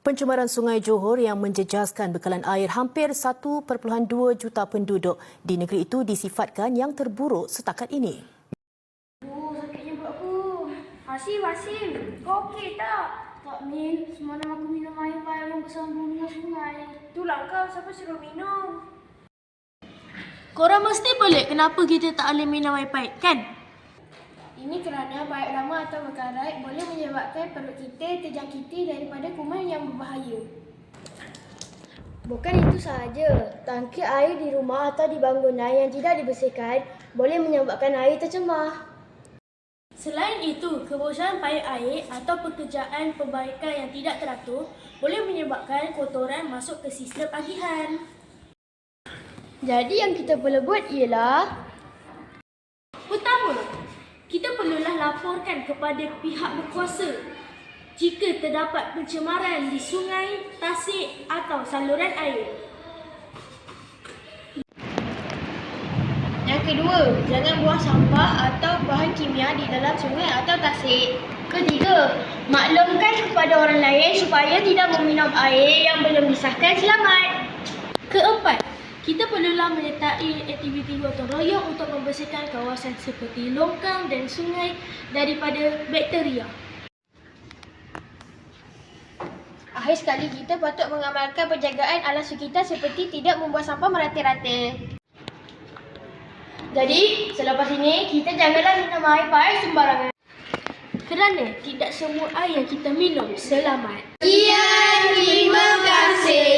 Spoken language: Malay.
Pencemaran Sungai Johor yang menjejaskan bekalan air hampir 1.2 juta penduduk di negeri itu disifatkan yang terburuk setakat ini. Sakitnya buat aku. Hasim, kau okey tak? Tak, Min. Semalam aku minum air payah yang bersambung dengan sungai. Itulah kau, siapa suruh minum? Korang mesti pelik kenapa kita tak boleh minum air pahit, kan? Ini kerana payap lama atau berkarat boleh menyebabkan perut kita terjangkiti daripada kuman yang berbahaya. Bukan itu sahaja, tangki air di rumah atau di bangunan yang tidak dibersihkan boleh menyebabkan air tercemar. Selain itu, kebosanan payap air atau pekerjaan perbaikan yang tidak teratur boleh menyebabkan kotoran masuk ke sistem agihan. Jadi yang kita perlu buat ialah Pertama, kita perlulah laporkan kepada pihak berkuasa jika terdapat pencemaran di sungai, tasik atau saluran air. Yang kedua, jangan buang sampah atau bahan kimia di dalam sungai atau tasik. Ketiga, maklumkan kepada orang lain supaya tidak meminum air yang belum disahkan selamat. Keempat, kita perlulah menyertai aktiviti gotong royong untuk membersihkan kawasan seperti longkang dan sungai daripada bakteria. Akhir sekali, kita patut mengamalkan penjagaan alam sekitar seperti tidak membuang sampah merata-rata. Jadi, selepas ini, kita janganlah minum air pahit sembarangan. Kerana tidak semua air yang kita minum selamat. Ya, terima kasih.